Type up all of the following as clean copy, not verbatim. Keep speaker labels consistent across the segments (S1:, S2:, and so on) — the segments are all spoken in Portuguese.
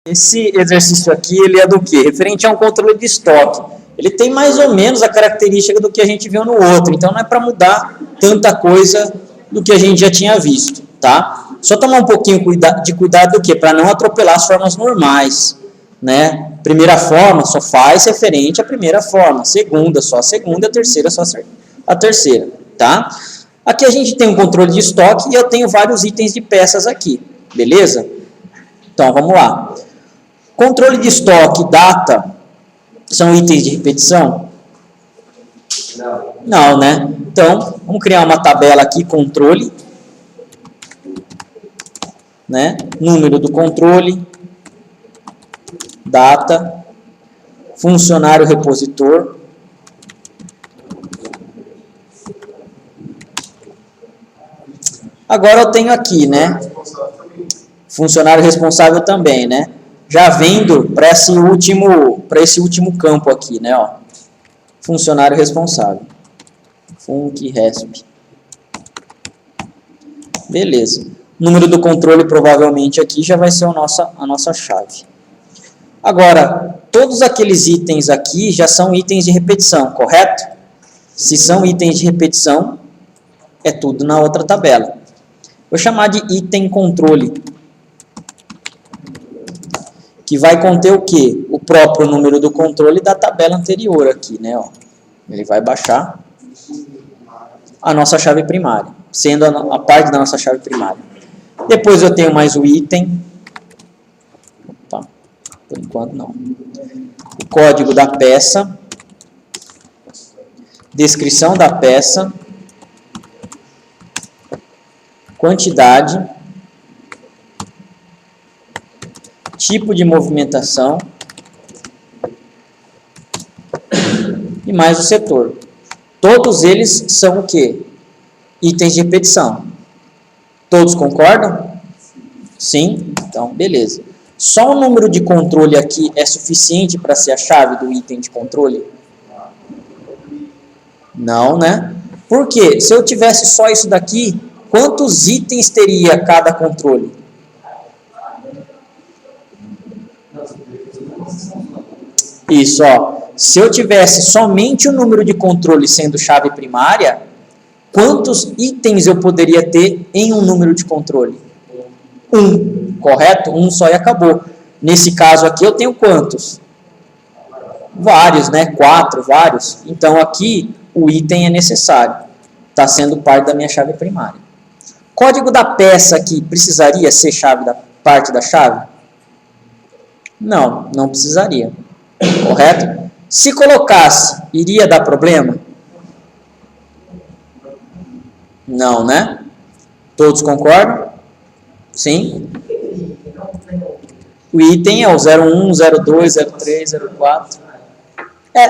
S1: Esse exercício aqui, ele é do quê? Referente a um controle de estoque. Ele tem mais ou menos a característica do que a gente viu no outro, então não é para mudar tanta coisa do que a gente já tinha visto, tá? Só tomar um pouquinho de cuidado do quê? Para não atropelar as formas normais, né? Primeira forma só faz referente à primeira forma, segunda só a segunda, a terceira só a terceira, tá? Aqui a gente tem um controle de estoque e eu tenho vários itens de peças aqui, beleza? Então, vamos lá. Controle de estoque, data, são itens de repetição? Não, né? Então, vamos criar uma tabela aqui, controle, né? Número do controle, data, funcionário repositor, agora eu tenho aqui, né? Funcionário responsável também, né? Já vindo para esse último campo aqui, né? Ó. Funcionário responsável. Func-resp. Beleza. Número do controle provavelmente aqui já vai ser a nossa chave. Agora, todos aqueles itens aqui já são itens de repetição, correto? Se são itens de repetição, é tudo na outra tabela. Vou chamar de item controle, que vai conter o quê? O próprio número do controle da tabela anterior aqui, né? Ó. Ele vai baixar a nossa chave primária, sendo a parte da nossa chave primária. Depois eu tenho mais o item. Opa, por enquanto não. O código da peça, descrição da peça, quantidade, tipo de movimentação e mais o setor. Todos eles são o quê? Itens de repetição. Todos concordam? Sim? Então, beleza. Só o número de controle aqui é suficiente para ser a chave do item de controle? Não, né? Por quê? Se eu tivesse só isso daqui, quantos itens teria cada controle? Isso, ó. Se eu tivesse somente o número de controle sendo chave primária, quantos itens eu poderia ter em um número de controle? Um, correto? Um só e acabou. Nesse caso aqui eu tenho quantos? Vários, né? 4, vários. Então aqui o item é necessário. Está sendo parte da minha chave primária. Código da peça aqui precisaria ser parte da chave? Não, não precisaria. Correto? Se colocasse, iria dar problema? Não, né? Todos concordam? Sim? O item é o 01, 02, 03, 04. É.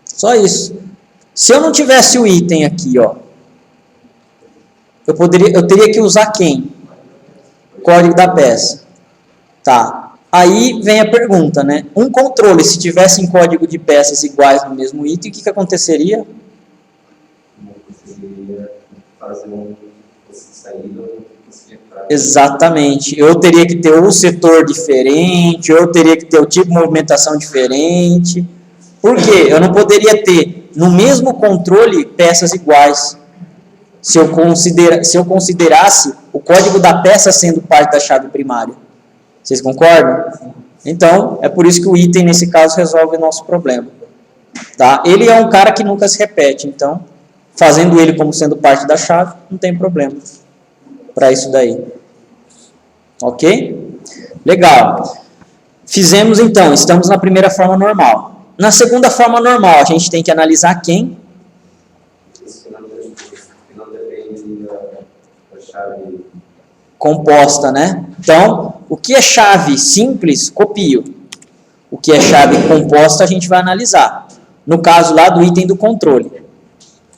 S1: Só isso. Se eu não tivesse o item aqui, ó, eu teria que usar quem? Código da peça. Tá. Aí vem a pergunta, né? Um controle, se tivesse em código de peças iguais no mesmo item, o que aconteceria? Fazer saída. Exatamente. Eu teria que ter um setor diferente, eu teria que ter o tipo de movimentação diferente. Por quê? Eu não poderia ter no mesmo controle peças iguais. Se eu considerasse o código da peça sendo parte da chave primária. Vocês concordam? Então, é por isso que o item, nesse caso, resolve o nosso problema. Tá? Ele é um cara que nunca se repete, então, fazendo ele como sendo parte da chave, não tem problema para isso daí. Ok? Legal. Fizemos, então, estamos na primeira forma normal. Na segunda forma normal, a gente tem que analisar quem? Composta, né? Então, o que é chave simples, copio. O que é chave composta, a gente vai analisar. No caso lá do item do controle.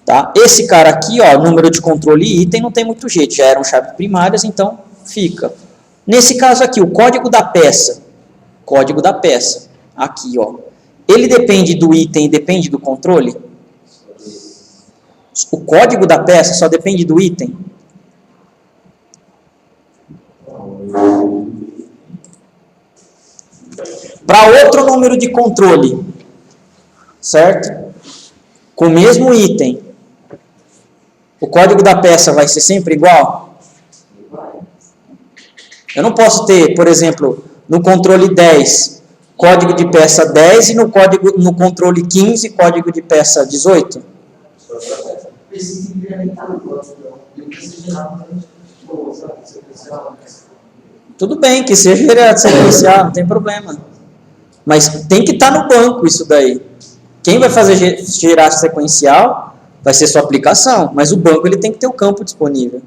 S1: Tá? Esse cara aqui, ó, número de controle e item, não tem muito jeito. Já eram chaves primárias, então fica. Nesse caso aqui, o código da peça. Código da peça. Aqui, ó. Ele depende do item, depende do controle? O código da peça só depende do item? Para outro número de controle, certo? Com o mesmo item, o código da peça vai ser sempre igual? Eu não posso ter, por exemplo, no controle 10, código de peça 10 e no controle 15, código de peça 18? Tudo bem, que seja gerado sequencial, não tem problema. Mas tem que estar no banco isso daí. Quem vai fazer gerar sequencial vai ser sua aplicação, mas o banco ele tem que ter o campo disponível.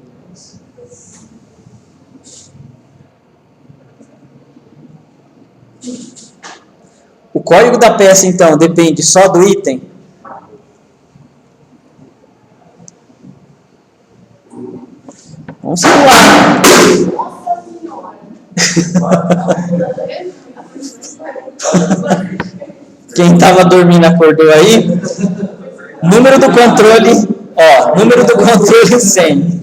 S1: O código da peça, então, depende só do item? Vamos simular. Quem estava dormindo acordou aí? Número do controle, número do controle 100.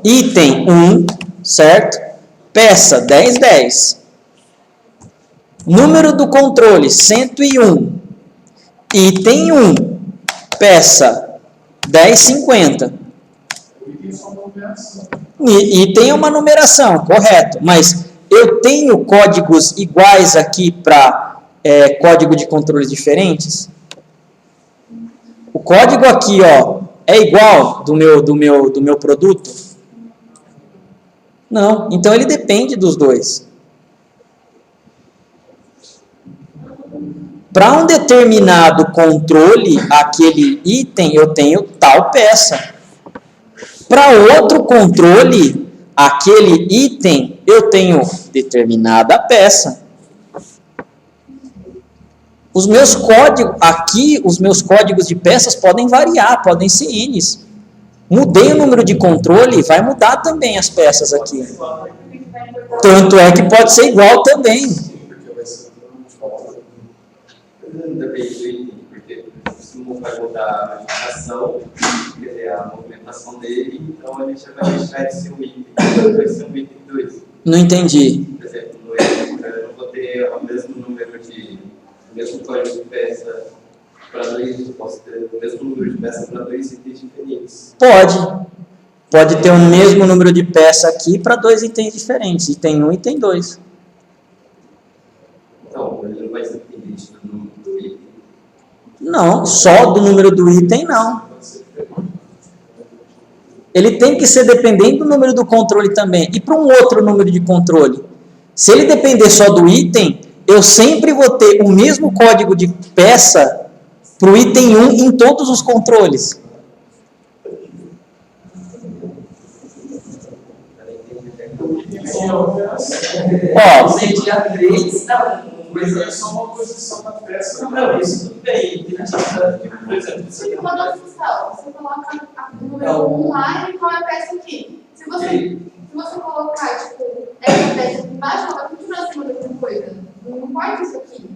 S1: Item 1, certo? Peça 10, 10. Número do controle 101. Item 1, peça 10, 50. Item é uma numeração, correto. Mas eu tenho códigos iguais aqui para código de controles diferentes? O código aqui, é igual do meu produto? Não. Então ele depende dos dois. Para um determinado controle, aquele item, eu tenho tal peça. Para outro controle, aquele item, eu tenho determinada peça. Os meus códigos de peças podem variar, podem ser Ns. Mudei o número de controle, vai mudar também as peças aqui. Tanto é que pode ser igual também.
S2: Porque se não vai mudar a agitação, quer dizer, a movimentação dele, então a gente vai deixar de ser um item, vai ser um item 2.
S1: Não entendi.
S2: Por exemplo, no item, eu não vou ter o mesmo mesmo código de peça para dois, posso ter o mesmo número de peças para dois itens diferentes.
S1: Pode ter o mesmo número de peça aqui para dois itens diferentes, item 1 e item 2.
S2: Então, ele não vai ser dependente do número do item?
S1: Não, só do número do item não. Ele tem que ser dependente do número do controle também. E para um outro número de controle? Se ele depender só do item, eu sempre vou ter o mesmo código de peça para o item 1 em todos os controles.
S3: Dia 3, mas é só uma posição da peça. Não, isso tudo bem. Por exemplo,
S4: se uma função, você coloca o número 1 lá e qual é a peça aqui. Se você colocar, essa peça aqui embaixo, ela vai continuar acima da mesma coisa. Não importa isso aqui.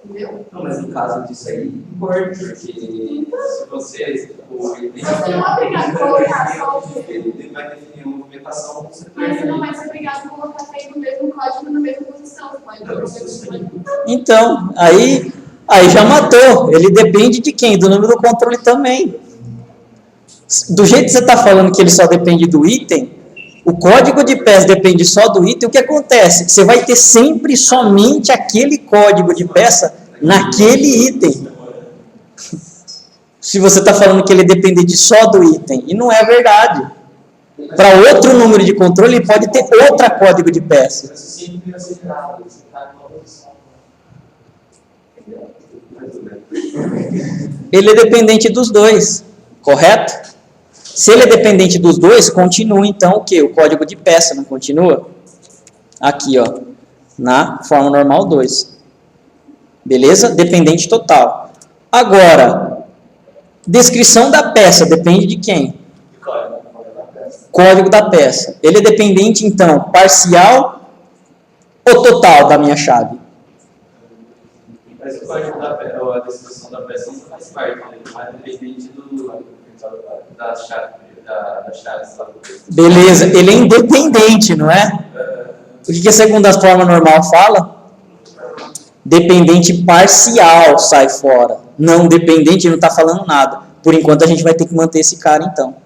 S4: Entendeu?
S3: Não, mas no caso disso aí, importa, porque se você...
S4: Você não é obrigado a colocar só o
S2: ele vai definir uma movimentação com você.
S4: Mas você não vai ser obrigado a colocar sempre o mesmo código na mesma posição. Você pode
S1: Então, aí já matou. Ele depende de quem? Do número do controle também. Do jeito que você está falando que ele só depende do item, o código de peça depende só do item, o que acontece? Você vai ter sempre somente aquele código de peça naquele item. Se você está falando que ele depende só do item, e não é verdade. Para outro número de controle, ele pode ter outro código de peça. Ele é dependente dos dois, correto? Se ele é dependente dos dois, continua então o quê? O código de peça, não continua? Aqui, na forma normal 2. Beleza? Dependente total. Agora, descrição da peça depende de quem? Código da peça. Ele é dependente, então, parcial ou total da minha chave?
S2: Mas o código da peça, ou a descrição da peça não faz parte, né? Não é dependente da chave, da chave.
S1: Beleza, ele é independente, não é? O que a segunda forma normal fala? Dependente parcial sai fora. Não dependente, não está falando nada. Por enquanto a gente vai ter que manter esse cara então.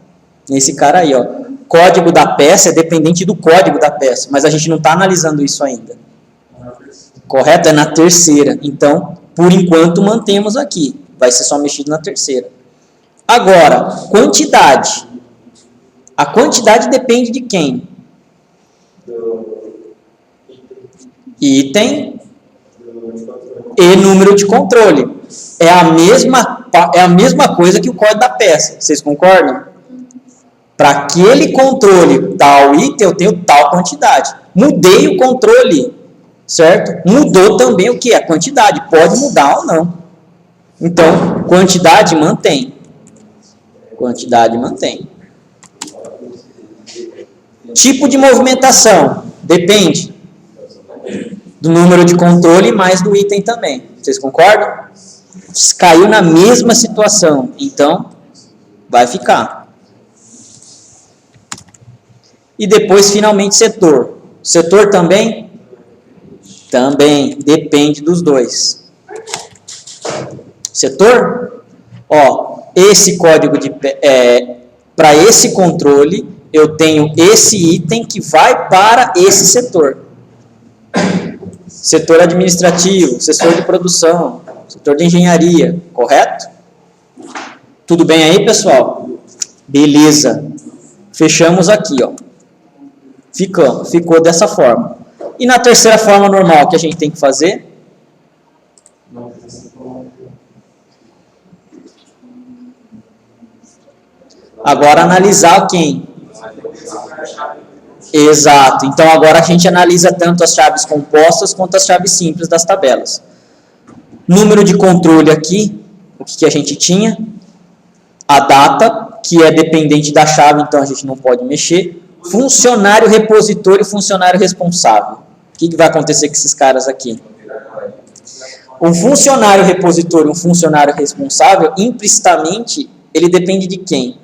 S1: Esse cara aí, ó. Código da peça é dependente do código da peça, mas a gente não está analisando isso ainda. Correto? É na terceira. Então, por enquanto, mantemos aqui. Vai ser só mexido na terceira. Agora, quantidade. A quantidade depende de quem? Item e número de controle. É a mesma coisa que o código da peça. Vocês concordam? Para aquele controle tal item, eu tenho tal quantidade. Mudei o controle, certo? Mudou também o que? A quantidade. Pode mudar ou não. Então, quantidade mantém. Quantidade mantém. Tipo de movimentação. Depende do número de controle mais do item também. Vocês concordam? Caiu na mesma situação. Então, vai ficar. E depois, finalmente, setor. Setor também? Também. Depende dos dois. Setor? Ó, esse código para esse controle, eu tenho esse item que vai para esse setor. Setor administrativo, setor de produção, setor de engenharia, correto? Tudo bem aí, pessoal? Beleza. Fechamos aqui, ó. Ficou dessa forma. E na terceira forma normal, que a gente tem que fazer? Agora analisar quem? Exato. Então agora a gente analisa tanto as chaves compostas quanto as chaves simples das tabelas. Número de controle aqui, o que a gente tinha? A data, que é dependente da chave, então a gente não pode mexer. Funcionário repositor e funcionário responsável. O que vai acontecer com esses caras aqui? Um funcionário repositor e um funcionário responsável, implicitamente, ele depende de quem?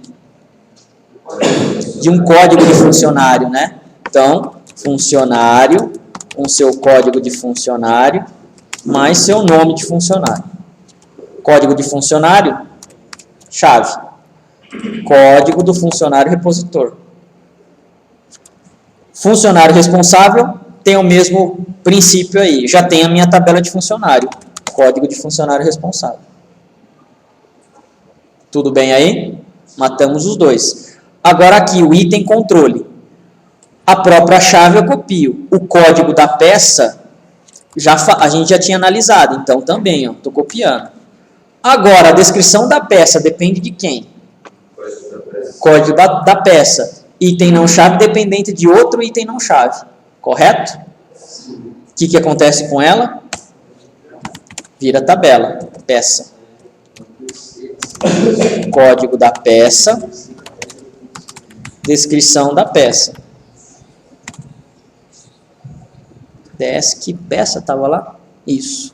S1: De um código de funcionário, né? Então, funcionário, com seu código de funcionário, mais seu nome de funcionário. Código de funcionário, chave. Código do funcionário repositor. Funcionário responsável tem o mesmo princípio aí. Já tem a minha tabela de funcionário. Código de funcionário responsável. Tudo bem aí? Matamos os dois. Agora aqui, o item controle. A própria chave eu copio. O código da peça, a gente já tinha analisado. Então também, estou copiando. Agora, a descrição da peça depende de quem? Código da peça. Item não chave dependente de outro item não chave. Correto? O que acontece com ela? Vira tabela. Peça. Código da peça. Descrição da peça. Desk, peça, estava lá? Isso.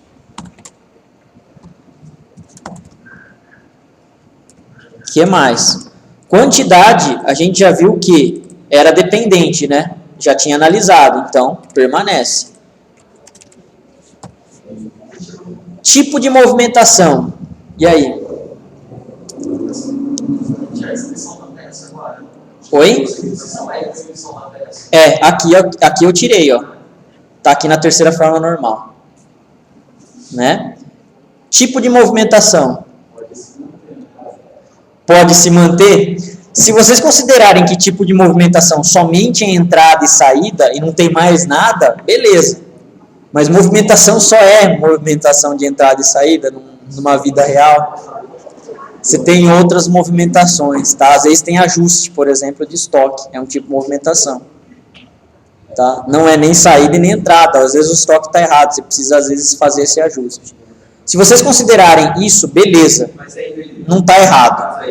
S1: O que mais? Quantidade, a gente já viu que era dependente, né? Já tinha analisado, então permanece. Tipo de movimentação. E aí? Oi? Aqui eu tirei, ó. Tá aqui na terceira forma normal. Né? Tipo de movimentação. Pode se manter? Se vocês considerarem que tipo de movimentação somente é entrada e saída e não tem mais nada, beleza. Mas movimentação só é movimentação de entrada e saída numa vida real. Você tem outras movimentações, tá? Às vezes tem ajuste, por exemplo, de estoque. É um tipo de movimentação. Tá? Não é nem saída e nem entrada. Às vezes o estoque está errado. Você precisa, às vezes, fazer esse ajuste. Se vocês considerarem isso, beleza. Não está errado.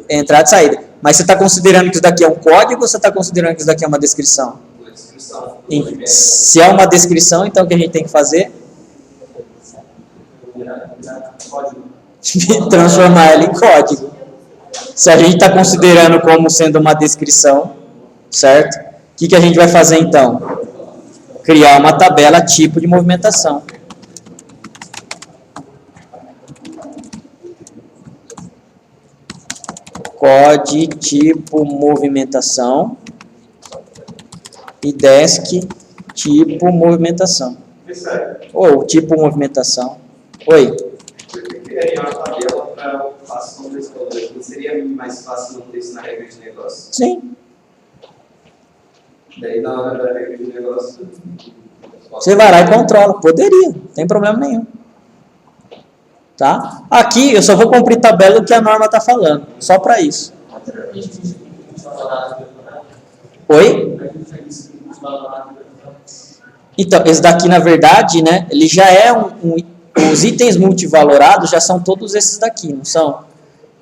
S1: Entrada e saída. Mas você está considerando que isso daqui é um código ou você está considerando que isso daqui é uma descrição?
S2: descrição.
S1: Se é uma descrição, então o que a gente tem que fazer? Transformar ela em código. Se a gente está considerando como sendo uma descrição, certo? O que a gente vai fazer então? Criar uma tabela tipo de movimentação. Code tipo movimentação e desk tipo movimentação. Ou tipo movimentação. Oi.
S2: Eu criaria uma tabela para ocupação da escola. Não seria mais fácil manter isso na regra de negócio?
S1: Sim.
S2: Daí na hora da regra de negócio.
S1: Você vai lá e controla. Poderia, não tem problema nenhum. Tá? Aqui eu só vou cumprir tabela que a norma está falando. Só para isso. Oi? Então, esse daqui na verdade, né? Ele já é os itens multivalorados já são todos esses daqui, não são?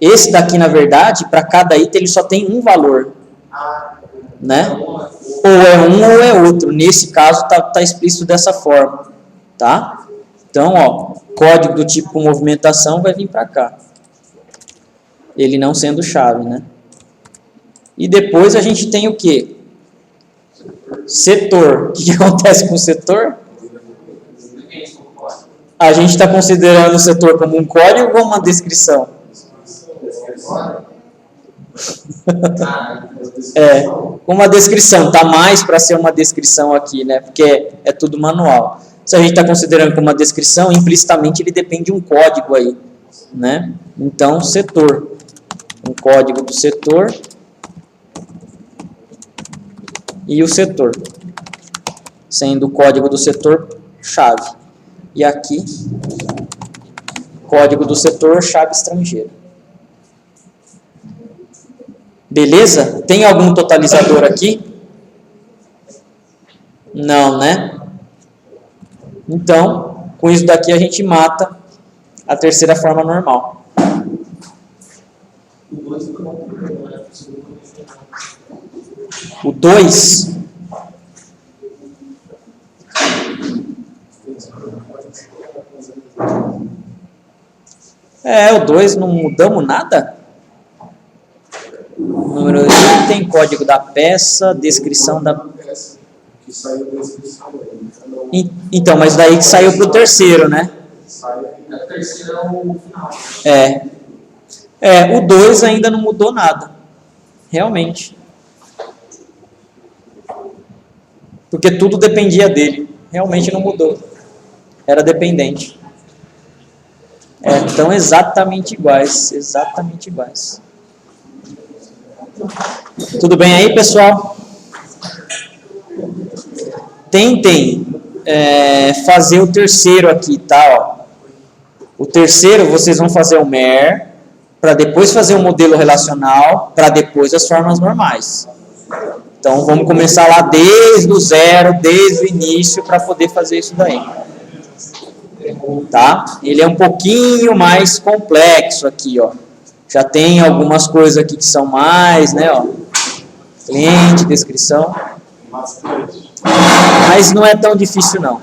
S1: Esse daqui na verdade, para cada item ele só tem um valor, né? Ou é um ou é outro. Nesse caso tá explícito dessa forma, tá? Então, ó, código do tipo movimentação vai vir para cá. Ele não sendo chave, né? E depois a gente tem o quê? Setor. O que acontece com o setor? A gente está considerando o setor como um código ou como uma descrição? Uma descrição. Tá mais para ser uma descrição aqui, né? Porque é tudo manual. Se a gente está considerando como uma descrição, implicitamente ele depende de um código aí, né? Então, setor. Um código do setor e o setor. Sendo o código do setor chave. E aqui, código do setor chave estrangeira. Beleza? Tem algum totalizador aqui? Não, né? Então, com isso daqui a gente mata a terceira forma normal. O 2. O 2 não mudamos nada? Número de item, código da peça, descrição da... Então, mas daí que saiu para o terceiro, né?
S3: O terceiro é o final.
S1: O 2 ainda não mudou nada. Realmente. Porque tudo dependia dele. Realmente não mudou. Era dependente. Então, exatamente iguais. Exatamente iguais. Tudo bem aí, pessoal? Tentem fazer o terceiro aqui, tá? Ó. O terceiro, vocês vão fazer o MER, para depois fazer o modelo relacional, para depois as formas normais. Então, vamos começar lá desde o zero, desde o início, para poder fazer isso daí. Tá? Ele é um pouquinho mais complexo aqui, ó. Já tem algumas coisas aqui que são mais, né, ó. Cliente, descrição. Mas não é tão difícil, não.